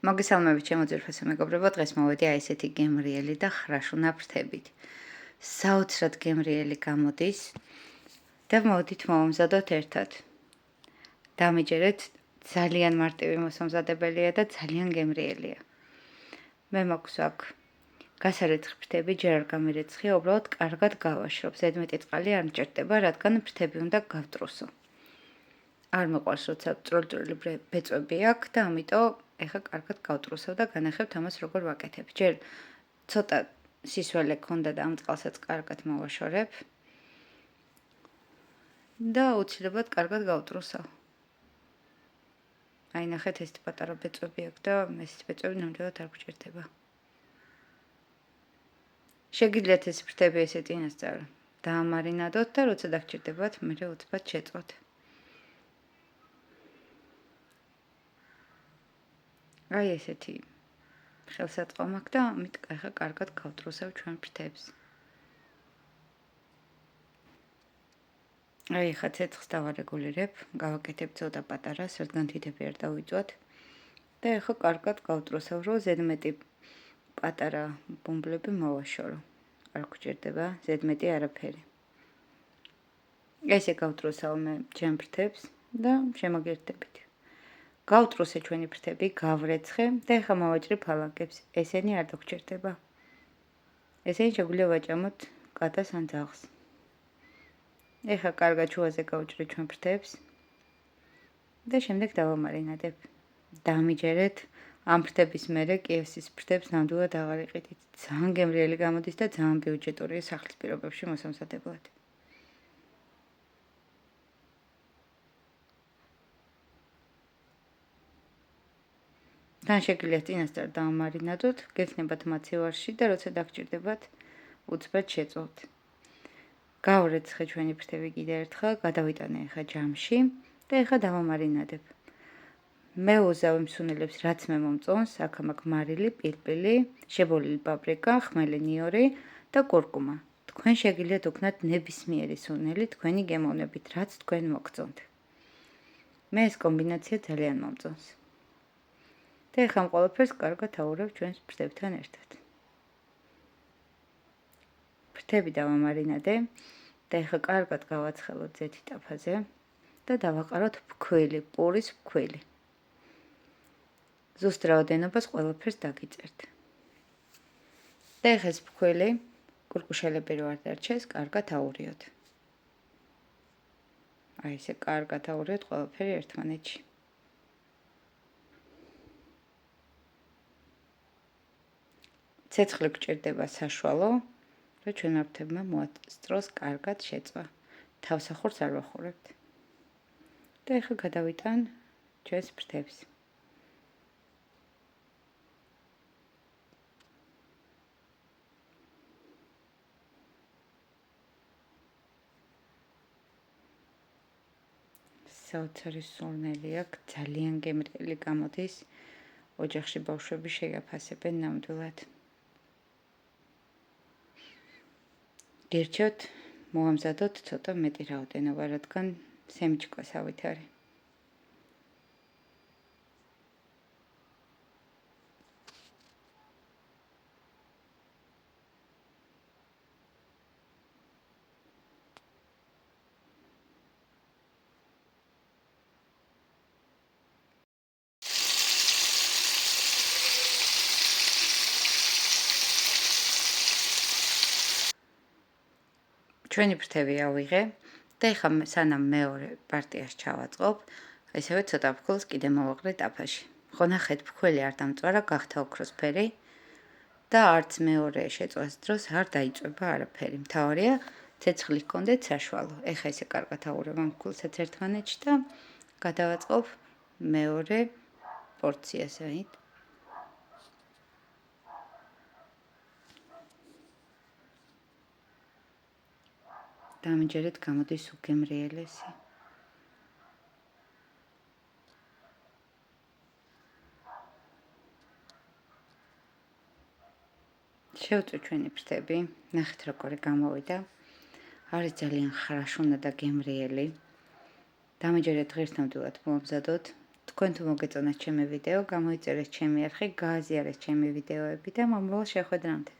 მოგესალმებით ჩემო ძვირფასო მეგობრებო, დღეს მოვედი აი ესეთი გემრიელი და ხრაშუნა ფრთებით. საოცრად გემრიელი გამოდის და მოდით მოვამზადოთ ერთად. დამიჯერეთ, ძალიან მარტივი მოსამზადებელია და ძალიან გემრიელია. მე მაქვს აქ გასარეცხი ფრთები, ჯერ არ გამირეცხია, უბრალოდ კარგად გავაშრობ. ზედმეტი წყალი არ მჭირდება, რადგან ფრთები უნდა გავტრუსო. არ მეყვარს, როცა წვრილ-წვრილი ბეწვები აქვს და ამიტომ ეხა კარგად გავტრუსავ და განახებთ ამას როგორ ვაკეთებ. ჯერ ცოტა სისველე ქონდა და ამ წყალსაც კარგად მოვაშორებ და უცილებლად კარგად გავტრუსავ. აი ნახეთ, ეს პატარა ბეწვები აქვს და ეს ბეწვები ნამდვილად არ გჭირდება. შეგიძლიათ ეს ფრთები ესე წინასწარ დაამარინადოთ და როცა დაგჭირდებათ, მერე უცბად შეწვოთ. აი ესეთი ხელსაწყო მაქვს და ამით ახლა კარგად გავტრუსავ ჩვენ ფრთებს. აი ხა ცეცხლს დავარეგულირებ, გავაკეთებ ცოტა პატარას, რადგან თითები არ დავიწვათ და ახლა კარგად გავტრუსავ, რომ ზედმეტი პატარა ბუმბლები მოვაშორო. არ გჭირდება ზედმეტი არაფერი. ესე გავტრუსავ მე ჩემ ფრთებს და შემოგერთებით. გავტრუსე ჩვენი ფრთები, გავრეცხე და ახლა მოვაჭრი ფალანგებს. ესენი არ დაგჭირდება. ესენი შეგვიძლია ვაჭამოთ კატას ან ძაღლს. ეხლა კარგად შუაზე გავჭრი ჩვენ ფრთებს და შემდეგ დავამარინადებ. დამიჯერეთ, ამ ფრთების მერე KFC-ის ფრთებს ნამდვილად აღარ იყიდით. ძალიან გემრიელი გამოდის და ძალიან ბიუჯეტურია სახლის პირობებში მოსამზადებლად. თან შეგიძლიათ წინასწარ დავამარინადოთ, გექნებათ მაცივარში და როცა დაგჭირდებათ, უცბად შეწვავთ. გავრეცხე ჩვენი ფრთები კიდე ერთხელ, გადავიტანე ახლა ჯამში და ახლა დავამარინადებ. მე უზავ იმ სუნელებს, რაც მე მომწონს, აქ მარილი, პილპილი, შებოლილი პაპრიკა, ხმელი ნიორი და კურკუმა. თქვენ შეგიძლიათ უქნათ ნებისმიერი სუნელი თქვენი გემოვნებით, რაც თქვენ მოგწონთ. მე ეს კომბინაცია ძალიან მომწონს. და ახლა ამ ყველაფერს კარგად ავურებ ჩვენს ფრთებთან ერთად. ფრთები დავამარინადე და ახლა კარგად გავაცხელოთ ზეთი ტაფაზე და დავაყაროთ ფქვილი, პურის ფქვილი. ზუსტ რაოდენობას ყველაფერს დაგიწერთ. და ახლა ეს ფქვილი, კურკუშელები რო არ დარჩეს, კარგად აურიოთ. აი ესე კარგად აურიოთ ყველაფერი ერთმანეთში. ცეცხლი გჭირდება საშუალო, რომ ჩვენ ფრთებმა მოასწროს კარგად შეწვა. თავსახურს არ ვახურებთ. და ახლა გადავიტან ჩვენს ფრთებს. საოცარი სურნელი აქვს, ძალიან გემრიელი გამოდის. ოჯახში ბავშვები შეაფასებენ ნამდვილად. გერჩევთ მოვამზადოთ ცოტა მეტი რაოდენობა, რადგან სემჭკოსავით არის. ჩვენი ფრთები ავიღე და ეხლა სანამ მეორე პარტიას ჩავაწყობ, ესევე ცოტა ფქვილს კიდე მოვაყრე ტაფაში. ხო ნახეთ, ფქვილი არ დამწვარა, გახდა ოქროსფერი და არც მეორე შეწვას დროს არ დაიწვება არაფერი. მთავარია ცეცხლი ჰქონდეთ საშუალო. ეხლა ესე კარგად აურევ ამ ფქვილსაც ერთმანეთში და გადავაწყობ მეორე პორციას აით. დამიჯერეთ, გამოდის უგემრიელესი. შევწვი ჩვენი ფრთები, ნახეთ როგორი გამოვიდა. არის ძალიან ხრაშუნა და გემრიელი. დამიჯერეთ ღირს ნამდვილად მოვამზადოთ თქვენ თუ მოგეწონათ ჩემი ვიდეო, გამოიწერეთ ჩემი არხი, გააზიარეთ ჩემი ვიდეოები და მომავალ შეხვედრამდე.